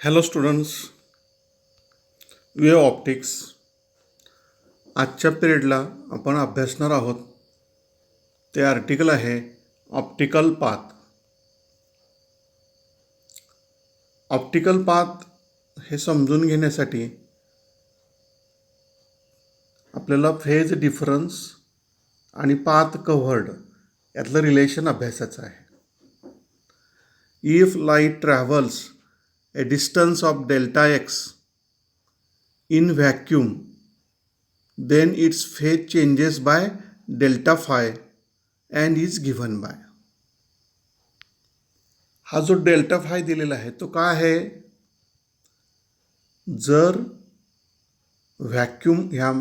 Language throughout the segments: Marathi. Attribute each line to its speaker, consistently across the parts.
Speaker 1: Hello students, wave optics. आजच्या पिरियडला आपण अभ्यासणार आहोत ते आर्टिकल आहे ऑप्टिकल पाथ. ऑप्टिकल पाथ हे समजून घेण्यासाठी आपल्याला फेज डिफरन्स आणि पाथ कव्हर्ड यातलं रिलेशन अभ्यासाचं आहे. If light travels a distance of delta x in vacuum, then its phase changes by delta phi and is given by. हा जो डेल्टा फाय दिलेला आहे तो काय आहे? जर व्हॅक्यूम ह्या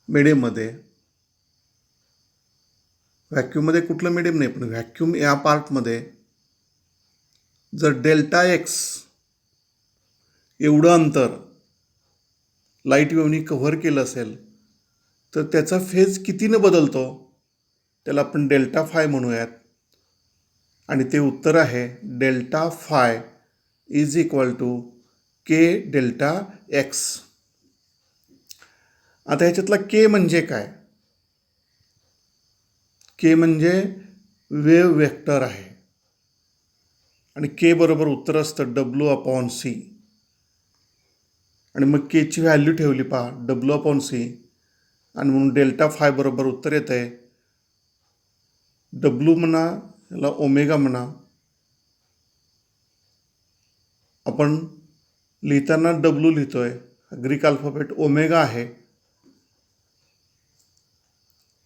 Speaker 1: मीडियममध्ये, व्हॅक्यूममध्ये कुठलं मीडियम नाही पण व्हॅक्यूम या पार्टमध्ये जर डेल्टा एक्स एवढं अंतर लाईट वेव्हनी कव्हर केलं असेल तर त्याचा फेज कितीनं बदलतो त्याला आपण डेल्टा फाय म्हणूयात. आणि ते उत्तर आहे delta phi is equal to K delta X. आता ह्याच्यातला के म्हणजे काय? के म्हणजे वेव्ह वेक्टर आहे आणि के बरोबर उत्तर असतं W/C. आणि मग केची व्हॅल्यू ठेवली पहा W/C आणि म्हणून डेल्टा फाय बरोबर उत्तर येतं आहे W म्हणा, याला ओमेगा म्हणा. आपण लिहिताना W लिहितोय, ग्रीक अल्फाबेट ओमेगा आहे.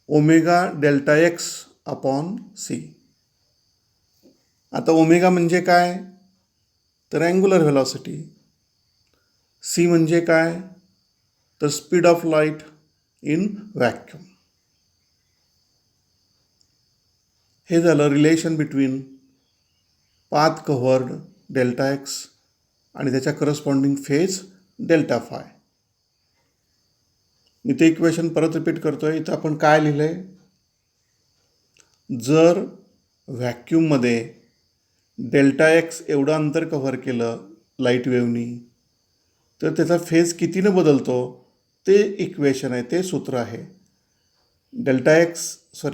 Speaker 1: Omega delta x upon C. आता ओमेगा म्हणजे काय तर अँग्युलर व्हेलॉसिटी. सी म्हणजे काय तर speed of light in vacuum. हे झालं relation between path covered delta X आणि त्याच्या करस्पॉन्डिंग फेज डेल्टा फाय. मी ते इक्वेशन परत रिपीट करतोय. इथं आपण काय लिहिलंय? जर व्हॅक्यूममध्ये डेल्टा एक्स एवढं अंतर कव्हर केलं लाईट वेव्हनी तर त्याचा फेज कितीनं बदलतो ते इक्वेशन आहे, ते सूत्र आहे.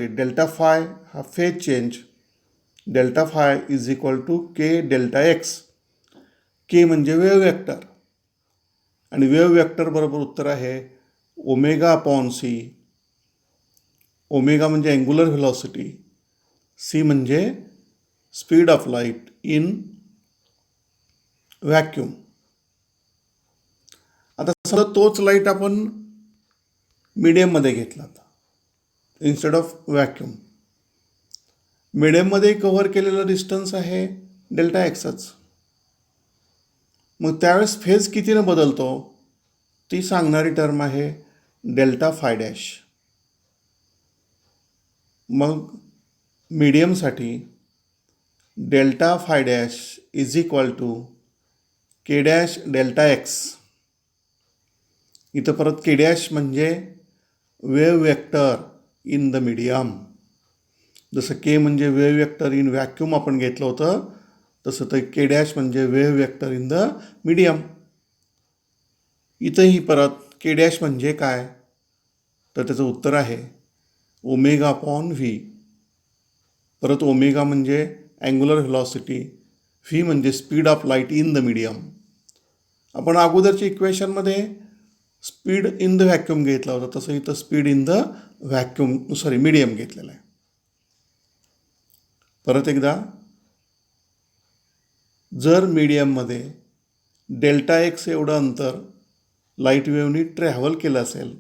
Speaker 1: डेल्टा फाय हा phase change. Delta phi is equal to K delta x. K म्हणजे वेव्ह वेक्टर आणि वेव्ह वेक्टर बरोबर उत्तर आहे ओमेगा अपॉन सी. ओमेगा म्हणजे अँग्युलर व्हेलॉसिटी, सी म्हणजे speed of light in vacuum. आता समजा तोच लाईट आपण मीडियममध्ये घेतला होता इन्स्टेड ऑफ व्हॅक्यूम. मीडियममध्ये कव्हर केलेला डिस्टन्स आहे डेल्टा एक्सच. मग त्यावेळेस फेज कितीनं बदलतो ती सांगणारी टर्म आहे डेल्टा फाय डॅश. मग मीडियमसाठी delta phi dash is equal to k dash delta x. इथं परत के डॅश म्हणजे wave vector in the medium. जसं के म्हणजे वेव्ह वेक्टर इन व्हॅक्यूम आपण घेतलं होतं तसं तर के डॅश म्हणजे wave vector in the medium. इथंही परत के डॅश म्हणजे काय तर त्याचं उत्तर आहे ओमेगा अपॉन व्ही. परत ओमेगा म्हणजे अँग्युलर व्हेलॉसिटी, व्ही म्हणजे speed of light in the medium. आपण अगोदरच्या इक्वेशनमध्ये स्पीड इन द व्हॅक्यूम घेतला होता तसं इथं स्पीड इन द मीडियम घेतलेलं आहे. परत एकदा, जर मीडियममध्ये डेल्टा एक्स एवढं अंतर लाईट वेव्हनी ट्रॅव्हल केलं असेल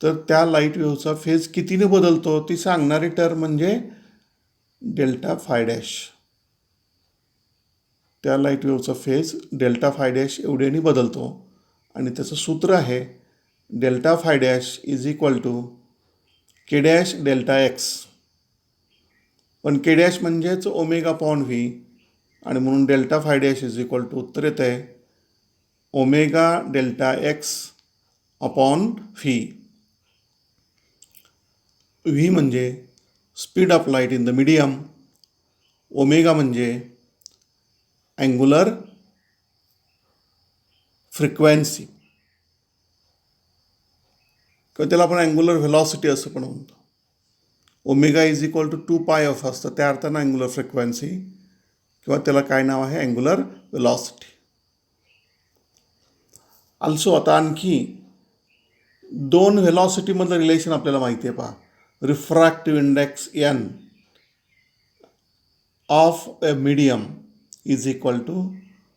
Speaker 1: तर त्या लाईट वेव्हचा फेज कितीने बदलतो ती सांगणारी टर्म म्हणजे डेल्टा फाय डॅश. त्या लाईट वेव्हचा फेज डेल्टा फाय डॅश एवढ्याने बदलतो आणि त्याचं सूत्र आहे delta phi dash is equal to k dash delta x. पण के डॅश म्हणजेच ओमेगा अपॉन व्ही आणि म्हणून delta phi dash is equal to उत्तर येतं आहे omega delta x upon v. V म्हणजे speed of light in the medium, omega म्हणजे अँग्युलर फ्रिक्वेन्सी किंवा त्याला आपण अँग्युलर व्हेलॉसिटी असं पण म्हणतो. Omega is equal to 2πf असतं, त्या अर्थानं अँग्युलर फ्रिक्वेन्सी किंवा त्याला काय नाव आहे, अँग्युलर व्हेलॉसिटी. ऑल्सो आता आणखी दोन व्हेलॉसिटीमधलं रिलेशन आपल्याला माहिती आहे. पहा, refractive index N of a medium is equal to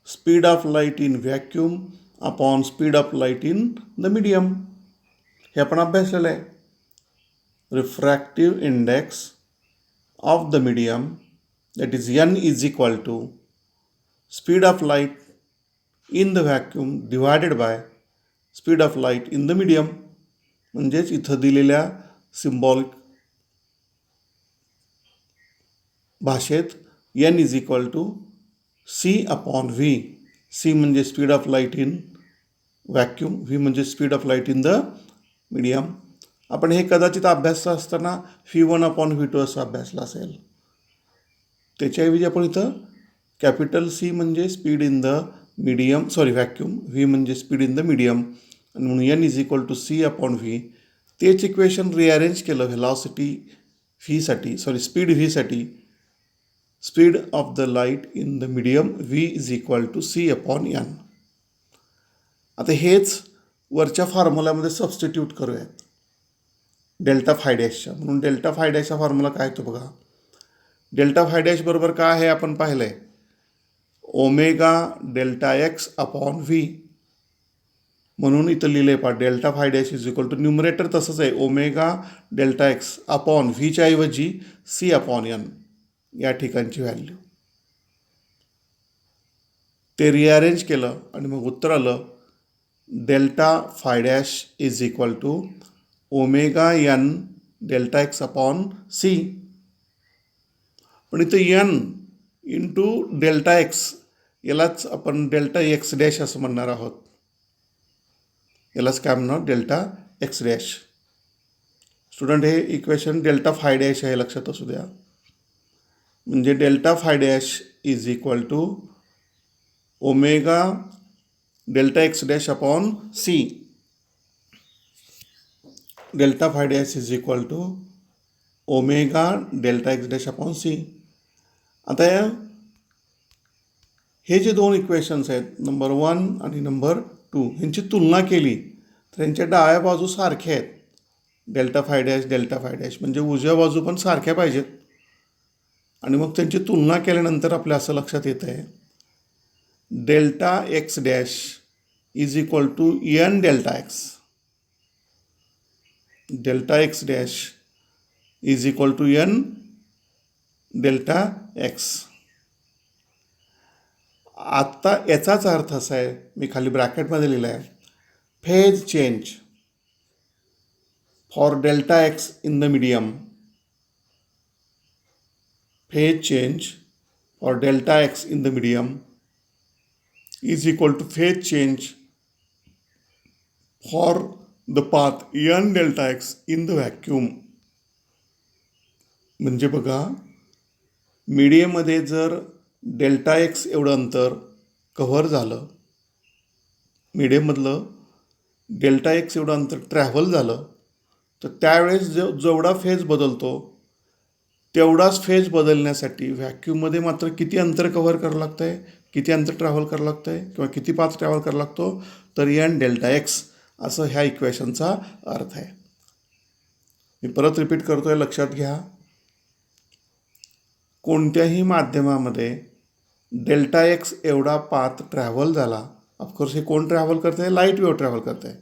Speaker 1: speed of light in vacuum upon speed of light in the medium. हे आपण अभ्यासलेलं आहे. Refractive index of the medium that is N is equal to speed of light in the vacuum divided by speed of light in the medium. म्हणजेच इथं दिलेल्या सिम्बॉलिक भाषेत N is equal to C upon V. C म्हणजे speed of light in vacuum, V म्हणजे speed of light in the medium. आपण हे कदाचित अभ्यासलं असताना V1/V2 असं अभ्यासलं असेल. त्याच्याऐवजी आपण इथं कॅपिटल सी म्हणजे speed in the medium, vacuum, V म्हणजे स्पीड इन द मीडियम, आणि म्हणून N is equal to C upon V. तेच इक्वेशन रिअरेंज केलं व्हेलॉसिटी व्हीसाठी, स्पीड व्हीसाठी. Speed of the light in the medium V is equal to C upon N. आता हेच वरच्या फॉर्म्युल्यामध्ये सबस्टिट्यूट करूयात डेल्टा फाय डॅशच्या. म्हणून डेल्टा फाय डॅशचा फॉर्म्युला काय तो बघा. डेल्टा फाय डॅश बरोबर काय आहे आपण पाहिलं आहे, omega delta x upon V. म्हणून इथं लिहिलं आहे पहा, delta phi dash is equal to numerator तसंच आहे, ओमेगा डेल्टा एक्स अपॉन व्हीच्या ऐवजी सी अपॉन एन या ठिकाणची व्हॅल्यू. ते रिअरेंज केलं आणि मग उत्तर आलं delta phi dash is equal to omega N delta x upon C. पण इथं एन इंटू डेल्टा एक्स यालाच आपण डेल्टा एक्स डॅश असं म्हणणार आहोत. यालाच काय म्हणणार, डेल्टा एक्स डॅश. स्टुडंट, हे इक्वेशन डेल्टा फाय डॅश आहे, लक्षात असू द्या. म्हणजे delta phi dash is equal to omega delta x dash upon C. Delta phi dash is equal to omega delta x dash upon C. आता हे जे दोन इक्वेशन्स आहेत, नंबर 1 आणि नंबर 2, यांची तुलना केली तर यांच्या डाव्या बाजू सारख्या आहेत. डेल्टा फाय डॅश म्हणजे उजव्या बाजू पण सारख्या पाहिजेत. आणि मग त्यांची तुलना केल्यानंतर आपल्या असं लक्षात येतं आहे delta x dash is equal to N delta X. Delta x dash is equal to N delta X. आत्ता याचाच अर्थ असा आहे, मी खाली ब्रॅकेटमध्ये लिहिलं आहे, phase change for delta X in the medium. Phase change for delta X in the medium is equal to phase change for the path N delta X in the vacuum. म्हणजे बघा, मीडियममध्ये जर डेल्टा एक्स एवढं अंतर कव्हर झालं, मीडियममधलं डेल्टा एक्स एवढं अंतर ट्रॅव्हल झालं, तर त्यावेळेस जेवढा फेज बदलतो तेवढाच फेज बदलण्यासाठी व्हॅक्यूममध्ये मात्र किती अंतर कव्हर करावं लागतं आहे, किती अंतर ट्रॅव्हल करावं लागतं आहे किंवा किती पाथ ट्रॅव्हल करावं लागतो, तर एन डेल्टा एक्स असं ह्या इक्वेशनचा अर्थ आहे. मी परत रिपीट करतो आहे, लक्षात घ्या. कोणत्याही माध्यमामध्ये डेल्टा एक्स एवढा पाथ ट्रॅव्हल झाला, ऑफकोर्स हे कोण ट्रॅव्हल करत आहे, लाईट वेव्ह ट्रॅव्हल करत आहे.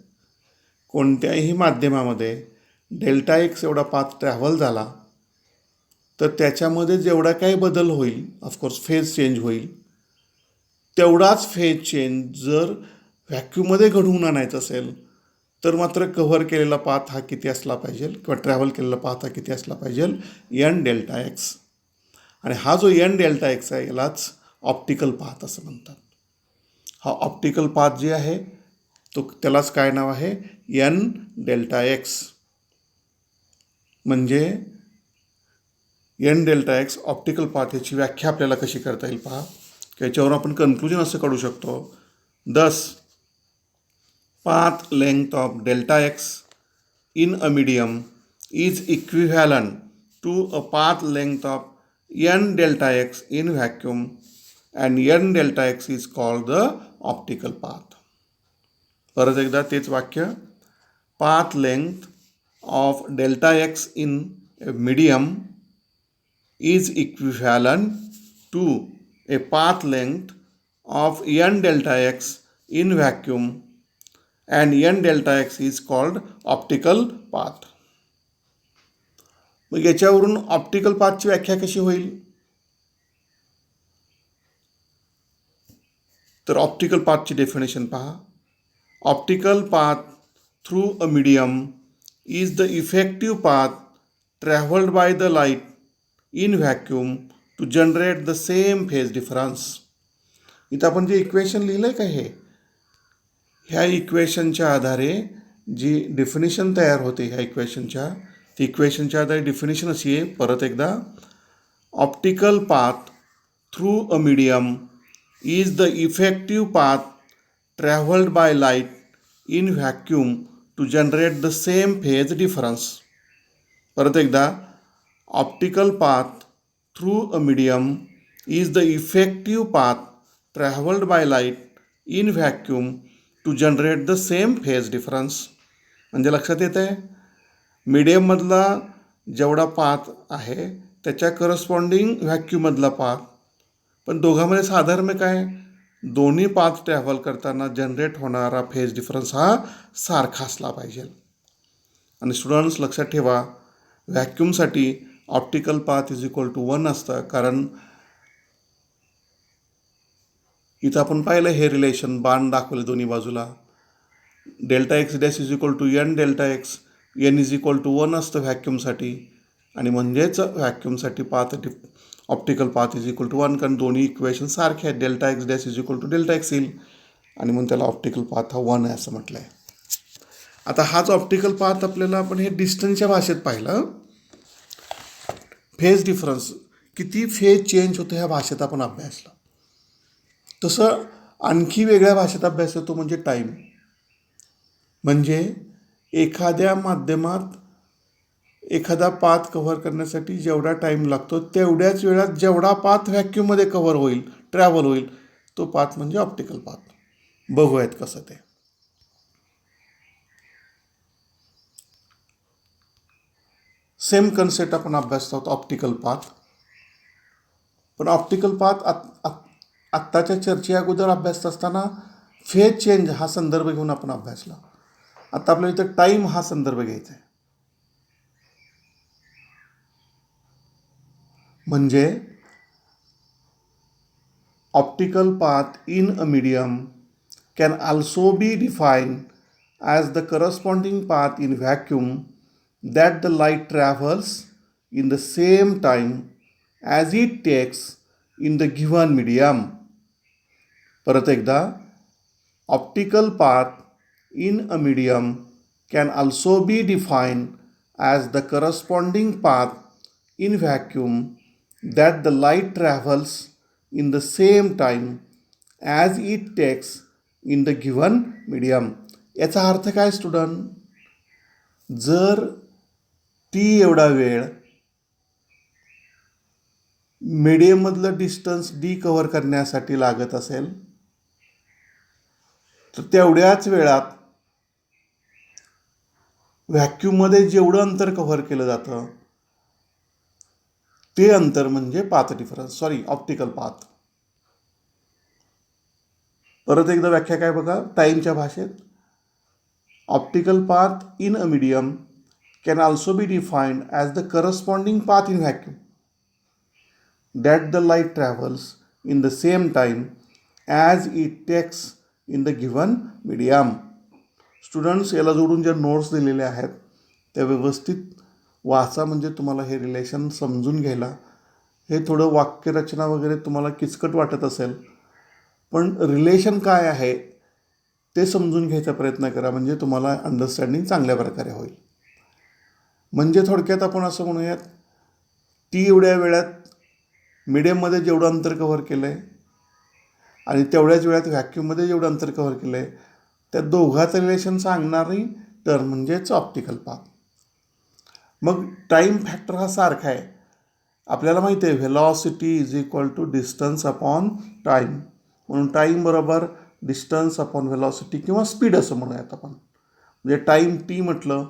Speaker 1: कोणत्याही माध्यमामध्ये डेल्टा एक्स एवढा पाथ ट्रॅव्हल झाला तर त्याच्यामध्ये जेवढा काही बदल होईल, ऑफकोर्स फेज चेंज होईल, तेवढाच फेज चेंज जर व्हॅक्यूममध्ये घडवून आणायचं असेल तर मात्र कव्हर केलेला पाथ हा किती असला पाहिजे किंवा ट्रॅव्हल केलेला पाथ हा किती असला पाहिजे, एन डेल्टा एक्स. आणि हा जो एन डेल्टा एक्स आहे यालाच ऑप्टिकल पाथ असं म्हणतात. हा ऑप्टिकल पाथ जे आहे तो त्यालाच काय नाव आहे, एन डेल्टा एक्स. म्हणजे N delta X optical path याची व्याख्या आपल्याला कशी करता येईल पहा. याच्यावर आपण कन्क्लुजन असं काढू शकतो, दस path length of delta x in a medium is equivalent to a path length of n delta x in vacuum, and n delta x is called the optical path. परत एकदा तेच वाक्य, path length of delta x in a medium is equivalent to a path length of n delta x in vacuum, and n delta x is called optical path. मग याच्यावरून ऑप्टिकल पाथची व्याख्या कशी होईल? तर ऑप्टिकल पाथची डेफिनेशन पहा. Optical path through a medium is the effective path travelled by the light in vacuum to generate the same phase difference. इथं आपण जे इक्वेशन लिहिलं आहे का, ह्या इक्वेशनच्या आधारे जी डेफिनेशन तयार होते ह्या इक्वेशनच्या, ती इक्वेशनच्या आधारे डेफिनेशन अशी आहे, परत एकदा, optical path through a medium is the effective path travelled by light in vacuum to generate the same phase difference. परत एकदा, optical path through a medium is the effective path travelled by light in vacuum to generate the same phase difference. म्हणजे लक्षात येतं आहे, मीडियममधला जेवढा पाथ आहे त्याच्या करस्पॉन्डिंग व्हॅक्यूममधला पाथ, पण दोघांमध्ये साधर्म्य काय, दोन्ही पाथ ट्रॅव्हल करताना जनरेट होणारा फेज डिफरन्स हा सारखा असला पाहिजे. आणि स्टुडंट्स लक्षात ठेवा, व्हॅक्यूमसाठी optical path is equal to 1 असतं, कारण इथं आपण पाहिलं हे रिलेशन, बाण दाखवले दोन्ही बाजूला, delta x dash is equal to N delta x, n is equal to 1 असतं व्हॅक्यूमसाठी, आणि म्हणजेच व्हॅक्यूमसाठी path optical path is equal to 1, कारण दोन्ही इक्वेशन सारखे आहेत, delta x dash is equal to delta x येईल, आणि म्हणून त्याला ऑप्टिकल पाथ हा 1 आहे असं म्हटलं आहे. आता हाच ऑप्टिकल पाथ आपल्याला आपण हे डिस्टन्सच्या भाषेत पाहिलं, फेज डिफरन्स किती फेज चेंज होतो ह्या भाषेत आपण अभ्यासला. तसं आणखी वेगळ्या भाषेत अभ्यास होतो म्हणजे टाईम. म्हणजे एखाद्या माध्यमात एखादा पाथ कव्हर करण्यासाठी जेवढा टाईम लागतो तेवढ्याच वेळात जेवढा पाथ व्हॅक्यूममध्ये कव्हर होईल, ट्रॅव्हल होईल, तो पाथ म्हणजे ऑप्टिकल पाथ. बघूयात कसं ते. सेम कन्सेप्ट आपण अभ्यासतो आहोत ऑप्टिकल पाथ, पण ऑप्टिकल पाथ आत्ताच्या चर्चे अगोदर अभ्यासत असताना फेज चेंज हा संदर्भ घेऊन आपण अभ्यासला. आता आपल्याला इथं टाईम हा संदर्भ घ्यायचा आहे. म्हणजे optical path in a medium can also be define as the corresponding path in vacuum that the light travels in the same time as it takes in the given medium. परत एकदा, optical path in a medium can also be defined as the corresponding path in vacuum that the light travels in the same time as it takes in the given medium. याचा अर्थ काय स्टुडंट, जर टी एवढा वेळ मीडियममधलं डिस्टन्स डी कव्हर करण्यासाठी लागत असेल तर तेवढ्याच वेळात व्हॅक्यूममध्ये जेवढं अंतर कव्हर केलं जातं ते अंतर म्हणजे पाथ डिफरन्स, ऑप्टिकल पाथ. परत एकदा व्याख्या काय बघा टाईमच्या भाषेत, optical path in a medium can also be defined as the corresponding path in vacuum that the light travels in the same time as it takes in the given medium. Students, याला जोडून ज्या नोट्स दिलेल्या आहेत त्या व्यवस्थित वाचा, म्हणजे तुम्हाला हे रिलेशन समजून घ्यायला, हे थोडं वाक्यरचना वगैरे तुम्हाला किचकट वाटत असेल, पण रिलेशन काय आहे ते समजून घ्यायचा प्रयत्न करा, म्हणजे तुम्हाला अंडरस्टँडिंग चांगल्या प्रकारे होईल. म्हणजे थोडक्यात आपण असं म्हणूयात, टी एवढ्या वेळात मीडियममध्ये जेवढं अंतर कव्हर केलं आहे आणि तेवढ्याच वेळात व्हॅक्यूममध्ये जेवढं अंतर कव्हर केलं आहे त्या दोघाचं रिलेशन सांगणारी टर्म म्हणजेच ऑप्टिकल पाथ. मग टाईम फॅक्टर हा सारखा आहे. आपल्याला माहिती आहे velocity is equal to distance upon time, म्हणून टाईम बरोबर डिस्टन्स अपॉन व्हेलॉसिटी किंवा स्पीड असं म्हणूयात आपण. म्हणजे टाईम टी म्हटलं,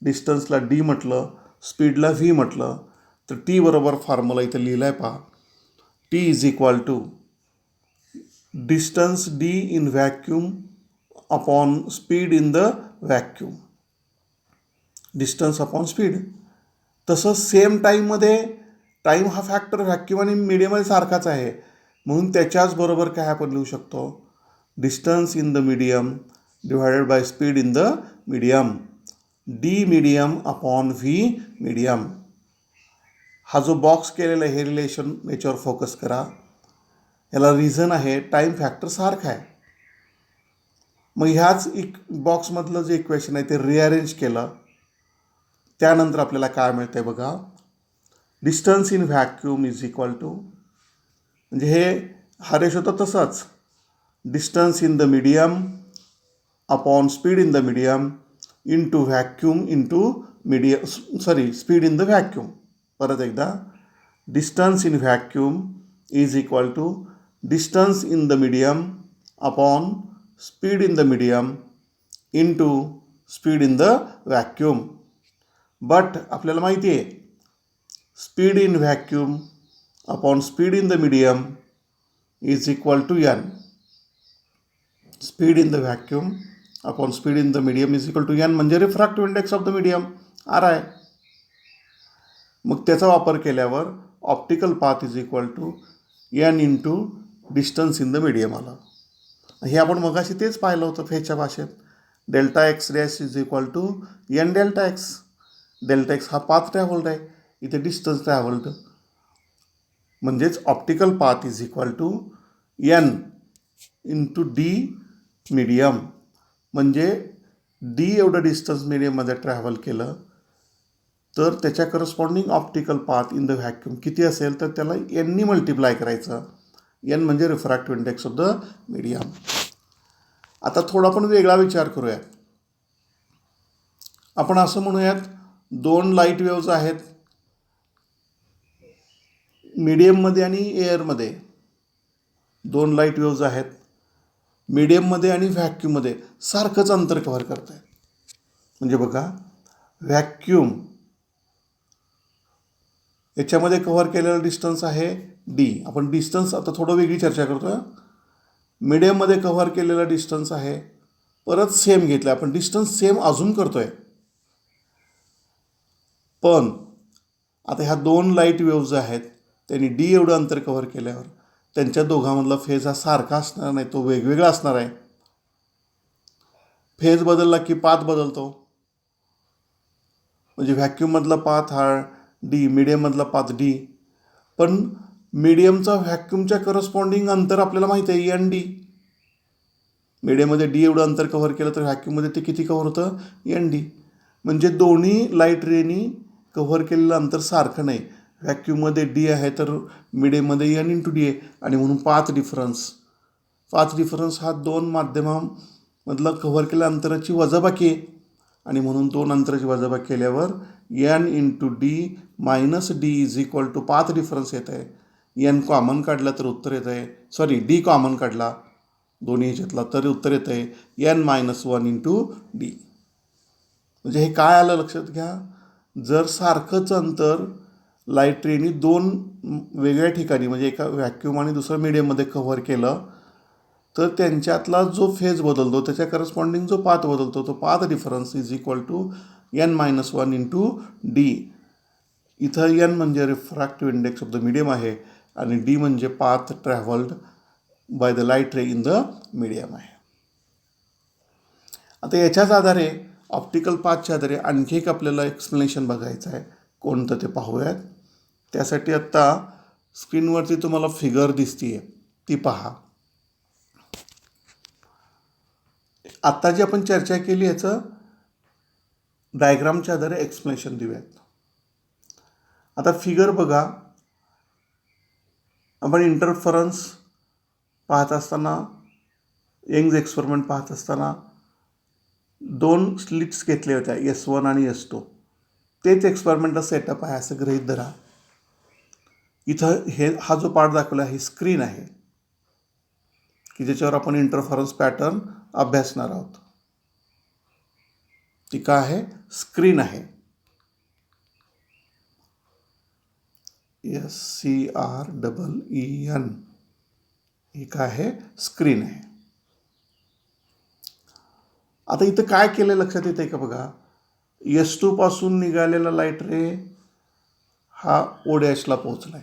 Speaker 1: डिस्टन्सला डी म्हटलं, स्पीडला व्ही म्हटलं, तर टी बरोबर फॉर्म्युला इथं लिहिला आहे पहा. T is equal to distance D in vacuum upon speed in the vacuum. Distance upon speed. तसं सेम टाईममध्ये टाईम हा फॅक्टर व्हॅक्यूम आणि मीडियममध्ये सारखाच आहे, म्हणून त्याच्याच बरोबर काय आपण लिहू शकतो, distance in the medium divided by speed in the medium, D medium upon V medium. हा जो बॉक्स केलेला आहे हे रिलेशन याच्यावर फोकस करा. याला रिझन आहे टाईम फॅक्टर सारखा आहे. मग ह्याच बॉक्समधलं जे इक्वेशन आहे ते रिअरेंज केलं, त्यानंतर आपल्याला काय मिळतं आहे बघा. Distance in vacuum is equal to, म्हणजे हे हा रेशो तर तसाच, distance in the medium upon speed in the medium into vacuum into speed in the vacuum. परत एकदा, distance in vacuum is equal to distance in the medium upon speed in the medium into speed in the vacuum. But आपल्याला माहिती आहे speed in vacuum upon speed in the medium is equal to N. Speed in the vacuum upon speed in the medium is equal to N म्हणजे refractive index of the medium are आहे. मग त्याचा वापर केल्यावर optical path is equal to N into distance in the medium आलं. हे आपण मगाशी तेच पाहिलं होतं फेच्या भाषेत. Delta x dash is equal to N delta X. Delta X हा पाथ ट्रॅव्हल्ड आहे, इथे डिस्टन्स ट्रॅव्हल्ड, म्हणजेच optical path is equal to N into D medium. म्हणजे डी एवढं डिस्टन्स मीडियममध्ये ट्रॅव्हल केलं तर त्याच्या corresponding optical path in the vacuum किती असेल तर त्याला एननी मल्टिप्लाय करायचं. एन म्हणजे refractive index of the medium. आता थोडा आपण वेगळा विचार करूयात. आपण असं म्हणूयात दोन लाईट वेव्ज आहेत मीडियममध्ये आणि एअरमध्ये. दोन लाईट वेव्ज आहेत मीडियममध्ये आणि व्हॅक्यूममध्ये सारखंच अंतर कव्हर करत आहेत. म्हणजे बघा व्हॅक्यूम याच्यामध्ये कव्हर केलेला डिस्टन्स आहे डी. आपण डिस्टन्स आता थोडं वेगळी चर्चा करतो आहे. मीडियममध्ये कव्हर केलेला डिस्टन्स आहे, परत सेम घेतलं आपण, डिस्टन्स सेम अजून करतो आहे. पण आता ह्या दोन लाईट वेव्ज आहेत त्यांनी डी एवढं अंतर कव्हर केल्यावर त्यांच्या दोघांमधला फेज हा सारखा असणार नाही, तो वेगवेगळा असणार आहे. फेज बदलला की पाथ बदलतो. म्हणजे व्हॅक्यूममधला पाथ हा डी, मीडियममधला पाथ डी. पण मीडियमचा व्हॅक्यूमच्या करस्पॉन्डिंग अंतर आपल्याला माहिती आहे एन डी. मीडियममध्ये डी एवढं अंतर कव्हर केलं तर व्हॅक्यूममध्ये ते किती कव्हर होतं एन डी. म्हणजे दोन्ही लाईट रेनी कव्हर केलेलं अंतर सारखं नाही. व्हॅक्यूममध्ये डी आहे तर मीडियममध्ये एन इंटू डी आहे, आणि म्हणून पाथ डिफरन्स हा दोन माध्यमांमधलं कव्हर केलेल्या अंतराची वजाबाकी आहे, आणि म्हणून दोन अंतराची वजाबाकी केल्यावर N into D minus D is equal to path difference येत आहे. एन कॉमन काढला तर उत्तर येत आहे, डी कॉमन काढला दोन्ही ह्याच्यातला तर उत्तर येतं आहे N minus one into D. म्हणजे हे काय आलं लक्षात घ्या, जर सारखंच अंतर लाईट रेनी दोन वेगळ्या ठिकाणी म्हणजे एका व्हॅक्यूम आणि दुसरं मीडियममध्ये कव्हर केलं तर त्यांच्यातला जो फेज बदलतो त्याच्या करस्पॉन्डिंग जो पाथ बदलतो तो path difference is equal to N minus one into D. इथं एन म्हणजे refractive index of the medium आहे आणि डी म्हणजे path travelled by the light ray in the medium आहे. आता याच्याच आधारे ऑप्टिकल पाथच्या आधारे आणखी एक आपल्याला एक्सप्लेनेशन बघायचं आहे, कोणतं ते पाहूयात. त्यासाठी आत्ता स्क्रीनवरती तुम्हाला फिगर दिसतीये ती पहा. आत्ता जी आपण चर्चा केली याचं डायग्रामच्या आधारे एक्सप्लेनेशन देऊयात. आता फिगर बघा. आपण इंटरफरन्स पाहत असताना यंग्स एक्सपेरिमेंट पाहत असताना 2 स्लिट्स घेतल्या होत्या, S1 आणि S2. तेच एक्सपेरिमेंटचा सेटअप आहे असं गृहीत धरा. इथं हा जो पार्ट दाखवला ही स्क्रीन आहे की ज्याच्यावर आपण इंटरफरन्स पॅटर्न अभ्यासणार आहोत. ती काय आहे? स्क्रीन आहे. SCREEN ही काय आहे? स्क्रीन आहे. आता इथं काय केलं लक्षात येते का बघा. S2 पासून निघालेला लाईट रे हा O' पोहोचलाय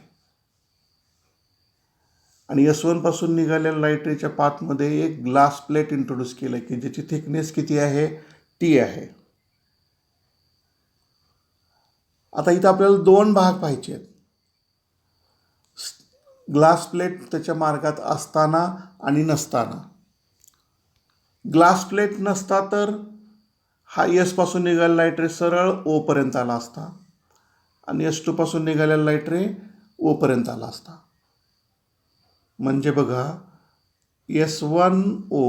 Speaker 1: आणि S1 पासून निघालेल्या लाईट रेच्या पाथमध्ये एक ग्लास प्लेट इंट्रोड्यूस केलं की ज्याची थिकनेस किती आहे? T आहे. आता इथं आपल्याला 2 भाग पाहिजे आहेत. ग्लास प्लेट त्याच्या मार्गात असताना आणि नसताना. ग्लास प्लेट नसता तर हा S पासून निघालेला लाईट रे सरळ O पर्यंत आला असता आणि S2 पासून निघालेला लाईट रे O पर्यंत आला असता. म्हणजे बघा S1O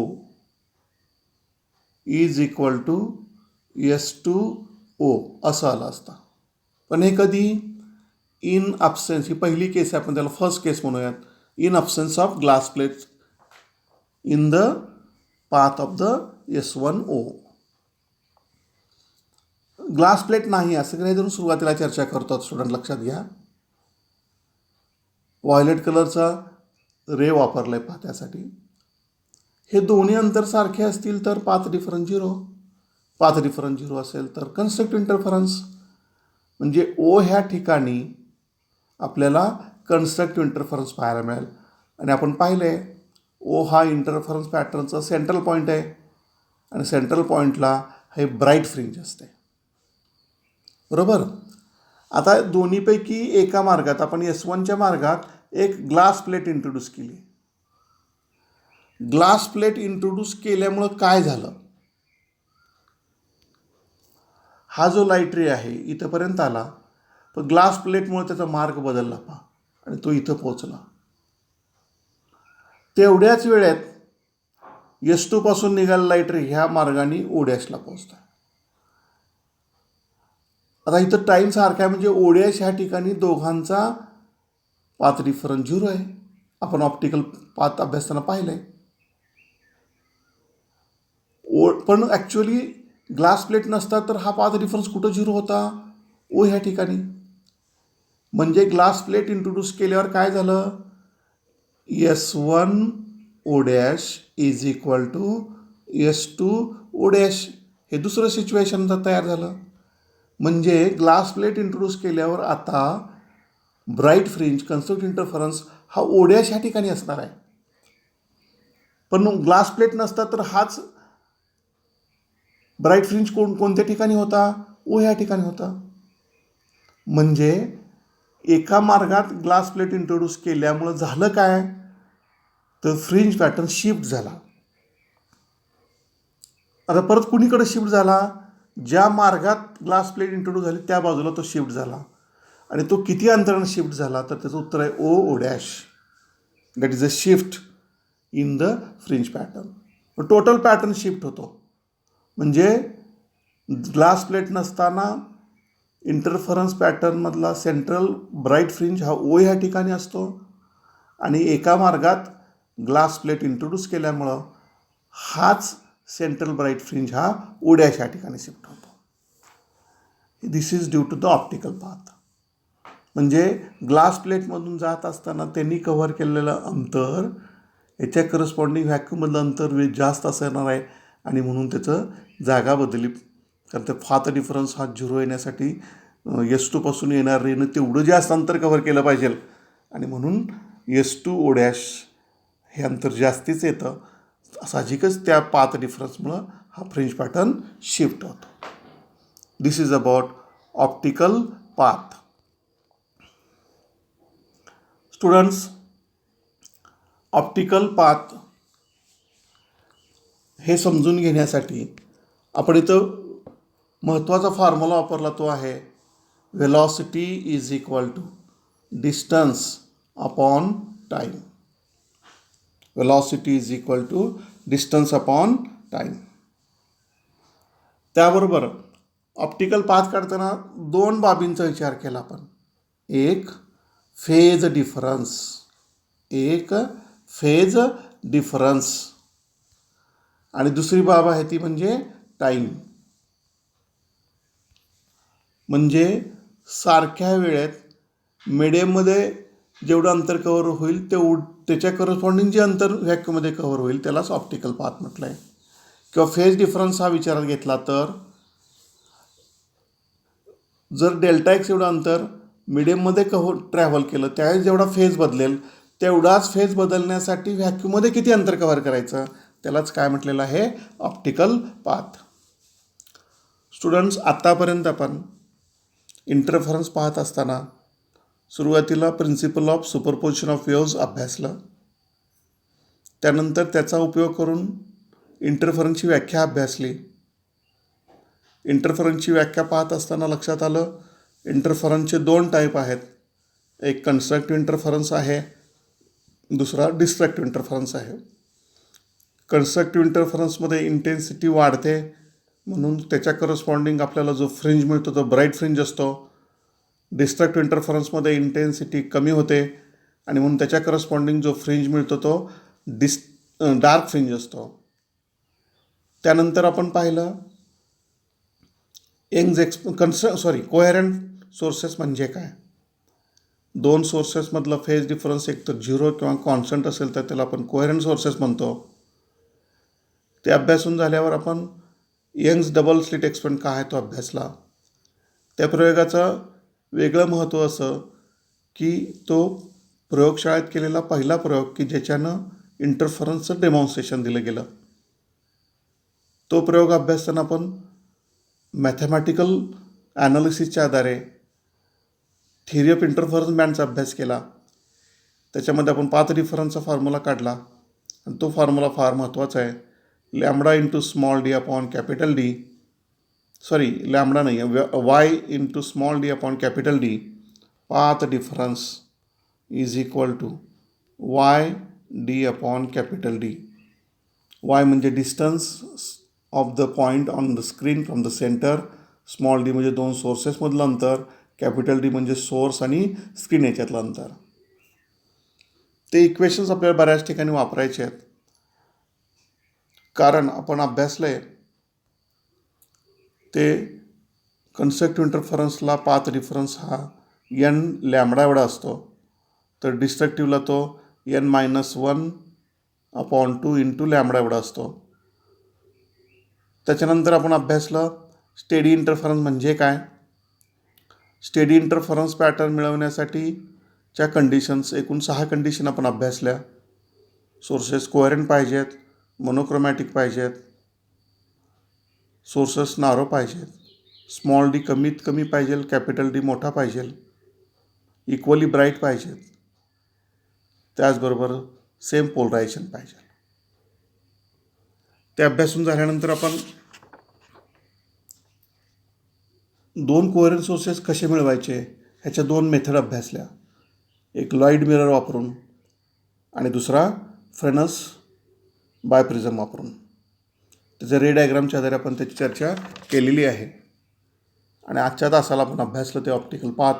Speaker 1: is equal to S2O असं आलं असतं. पण हे कधी? इन अब्सेन्स, ही पहिली केस आहे, आपण त्याला फर्स्ट केस म्हणूयात. In absence of glass plates in the path of the S1O. Glass plate नाही असं काही धरून सुरुवातीला चर्चा करतो स्टुडंट, लक्षात घ्या. व्हायोलेट कलरचा रे वापरलाय पाथ्यासाठी. हे दोन्ही अंतर सारखे असतील तर पाथ डिफरन्स 0. पाथ डिफरन्स 0 असेल तर कन्स्ट्रक्टिव्ह इंटरफरन्स. म्हणजे O ह्या ठिकाणी आपल्याला कन्स्ट्रक्टिव्ह इंटरफरन्स पाहायला मिळेल. आणि आपण पाहिलं आहे O हा इंटरफरन्स पॅटर्नचा सेंट्रल पॉईंट आहे आणि सेंट्रल पॉईंटला हे ब्राईट फ्रिंज असते. बरोबर. आता दोन्हीपैकी एका मार्गात आपण S1च्या मार्गात एक ग्लास प्लेट इंट्रोड्यूस केली. ग्लास प्लेट इंट्रोड्यूस केल्यामुळं काय झालं? हा जो लाईट रे आहे इथंपर्यंत आला, पण ग्लास प्लेटमुळे त्याचा मार्ग बदलला पहा आणि तो इथं पोहोचला. तेवढ्याच वेळेत S2 पासून निघालेला लाईट रे ह्या मार्गाने O' पोहोचतो. आता इथं टाईम सारखा आहे म्हणजे O' ह्या ठिकाणी दोघांचा पाथ डिफरन्स 0 आहे. आपण ऑप्टिकल पाथ अभ्यासताना पाहिलं आहे. पण ॲक्च्युअली ग्लास प्लेट नसता तर हा पाथ डिफरन्स कुठं 0 होता? O ह्या ठिकाणी. म्हणजे ग्लास प्लेट इंट्रोड्यूस केल्यावर काय झालं? S1O' is equal to S2O'. हे दुसरं सिच्युएशन तयार झालं. म्हणजे ग्लास प्लेट इंट्रोड्यूस केल्यावर आता ब्राईट फ्रिंज कन्स्ट्रक्टिव्ह इंटरफरन्स हा O' ह्या ठिकाणी असणार आहे. पण ग्लास प्लेट नसता तर हाच ब्राईट फ्रिंज कोणत्या ठिकाणी होता? O ह्या ठिकाणी होता. म्हणजे एका मार्गात ग्लास प्लेट इंट्रोड्यूस केल्यामुळं झालं काय? तर फ्रिंज पॅटर्न शिफ्ट झाला. आता परत कुणीकडे शिफ्ट झाला? ज्या मार्गात ग्लास प्लेट इंट्रोड्यूस झाली त्या बाजूला तो शिफ्ट झाला. आणि तो किती अंतराने शिफ्ट झाला? तर त्याचं उत्तर आहे O'. That is a shift in the fringe pattern. Total pattern shift होतो. म्हणजे ग्लास प्लेट नसताना इंटरफरन्स पॅटर्नमधला सेंट्रल ब्राईट फ्रिंज हा O ह्या ठिकाणी असतो आणि एका मार्गात ग्लास प्लेट इंट्रोड्यूस केल्यामुळं हाच सेंट्रल ब्राईट फ्रिंज हा O' ह्या ठिकाणी शिफ्ट होतो. This is due to the optical path. म्हणजे ग्लास प्लेटमधून जात असताना त्यांनी कव्हर केलेलं अंतर याच्या करस्पॉन्डिंग व्हॅक्यूममधलं अंतर जास्त असणार आहे आणि म्हणून त्याचं जागा बदलली. कारण ते पाथ डिफरन्स हा 0 येण्यासाठी S2 पासून येणार रेनं तेवढं जास्त अंतर कव्हर केलं पाहिजे आणि म्हणून S2O' हे अंतर जास्तीच येतं. साहजिकच त्या पाथ डिफरन्समुळं हा फ्रिंज पॅटर्न शिफ्ट होतो. This is about optical path. Students, optical path हे समजून घेण्यासाठी आपण इथं महत्त्वाचा फॉर्म्युला वापरला तो आहे velocity is equal to distance upon time. Velocity is equal to distance upon time. त्याबरोबर ऑप्टिकल पाथ काढताना दोन बाबींचा विचार केला आपण. एक फेज डिफरन्स आणि दुसरी बाब आहे ती म्हणजे टाईम. म्हणजे सारख्या वेळेत मीडियममध्ये जेवढं अंतर कव्हर होईल त्याच्या करस्पॉन्डिंग जे अंतर व्हॅक्यूममध्ये कव्हर होईल त्यालाच ऑप्टिकल पाथ म्हटलं आहे. किंवा फेज डिफरन्स हा विचारात घेतला तर जर डेल्टा एक्स एवढं अंतर मीडियममध्ये ट्रॅव्हल केलं त्यावेळेस जेवढा फेज बदलेल तेवढाच फेज बदलण्यासाठी व्हॅक्यूममध्ये किती अंतर कव्हर करायचं त्यालाच काय म्हटलेलं आहे, ऑप्टिकल पाथ. स्टुडंट्स, आत्तापर्यंत आपण इंटरफरन्स पाहत असताना सुरुवातीला principle of superposition of waves अभ्यासलं. त्यानंतर त्याचा उपयोग करून इंटरफरन्सची व्याख्या अभ्यासली. इंटरफरन्सची व्याख्या पाहत असताना लक्षात आलं इंटरफरन्सचे दोन टाईप आहेत. एक कन्स्ट्रक्टिव्ह इंटरफरन्स आहे, दुसरा डिस्ट्रक्टिव्ह इंटरफरन्स आहे. कन्स्ट्रक्टिव्ह इंटरफरन्समध्ये इंटेन्सिटी वाढते म्हणून त्याच्या करस्पॉन्डिंग आपल्याला जो फ्रिंज मिळतो तो ब्राईट फ्रिंज असतो. डिस्ट्रक्टिव्ह इंटरफरन्समध्ये इंटेन्सिटी कमी होते आणि म्हणून त्याच्या करस्पॉन्डिंग जो फ्रिंज मिळतो तो डार्क फ्रिंज असतो. त्यानंतर आपण पाहिलं कोहेरंट सोर्सेस म्हणजे काय. दोन सोर्सेसमधलं फेज डिफरन्स एक तर 0 किंवा कॉन्स्टंट असेल तर त्याला आपण कोहेरंट सोर्सेस म्हणतो. ते अभ्यासून झाल्यावर आपण यंग्स डबल स्लिट एक्सपेरिमेंट काय आहे तो अभ्यासला. त्या प्रयोगाचं वेगळं महत्त्व असं की तो प्रयोगशाळेत केलेला पहिला प्रयोग की ज्याच्यानं इंटरफरन्सचं डेमॉन्स्ट्रेशन दिलं गेलं. तो प्रयोग अभ्यासताना आपण मॅथमॅटिकल ॲनालिसिसच्या आधारे थिअरी ऑफ इंटरफरन्स बँडचा अभ्यास केला. त्याच्यामध्ये आपण पाथ डिफरन्सचा फॉर्म्युला काढला आणि तो फॉर्म्युला फार महत्त्वाचा आहे. Lambda into small D upon capital D lambda नाही Y into small D upon capital D path difference is equal to Y D upon capital D. Y म्हणजे distance of the point on the screen from the centre, small D म्हणजे दोन सोर्सेसमधलं अंतर, कॅपिटल डी म्हणजे सोर्स आणि स्क्रीन याच्यातलं अंतर. ते इक्वेशन्स आपल्याला बऱ्याच ठिकाणी वापरायचे आहेत कारण आपण अभ्यासलं आहे ते कन्स्ट्रक्टिव्ह इंटरफरन्सला पाथ डिफरन्स हा n लॅम्बडा एवढा असतो तर डिस्ट्रक्टिव्हला तो n-1 अपॉन 2 इंटू लॅम्बडा एवढा असतो. त्याच्यानंतर आपण अभ्यासलं स्टेडी इंटरफरन्स म्हणजे काय. स्टेडी इंटरफरन्स पॅटर्न मिळवण्यासाठीच्या कंडिशन्स एकूण 6 कंडिशन आपण अभ्यासल्या. सोर्सेस कोहेरंट पाहिजेत, मोनोक्रोमॅटिक पाहिजेत, सोर्सेस नारो पाहिजेत, स्मॉल डी कमीत कमी पाहिजे, कॅपिटल डी मोठा पाहिजे, इक्वली ब्राईट पाहिजेत, त्याचबरोबर सेम पोलरायझेशन पाहिजे. ते अभ्यासून झाल्यानंतर आपण दोन कोहेरंट सोर्सेस कसे मिळवायचे ह्याच्या 2 मेथड अभ्यासल्या. एक लॉईड मिरर वापरून आणि दुसरा फ्रेनस बायप्रिझम वापरून. त्याच्या रे डायग्रामच्या आधारे आपण त्याची चर्चा केलेली आहे. आणि आजच्या तासाला आपण अभ्यासलं ते ऑप्टिकल पाथ.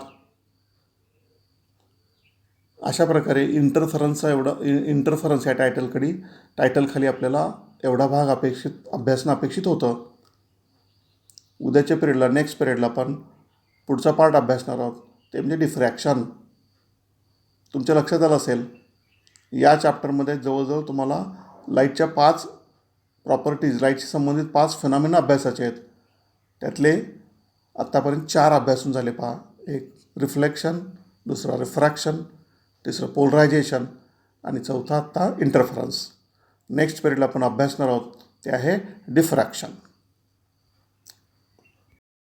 Speaker 1: अशा प्रकारे इंटरफरन्स या टायटलखाली आपल्याला एवढा भाग अभ्यासणं अपेक्षित होतं. उद्याच्या नेक्स्ट पिरियडला आपण पुढचा पार्ट अभ्यासणार आहोत ते म्हणजे डिफ्रॅक्शन. तुमच्या लक्षात आलं असेल या चॅप्टरमध्ये जवळजवळ तुम्हाला लाईटच्या 5 प्रॉपर्टीज, लाईटशी संबंधित 5 फिनॉमिना अभ्यासाचे आहेत. त्यातले आत्तापर्यंत 4 अभ्यासून झाले पहा. एक रिफ्लेक्शन, दुसरा रिफ्रॅक्शन, तिसरं पोलरायझेशन आणि चौथा आत्ता इंटरफरन्स. नेक्स्ट पिरियडला आपण अभ्यासणार आहोत ते आहे डिफ्रॅक्शन.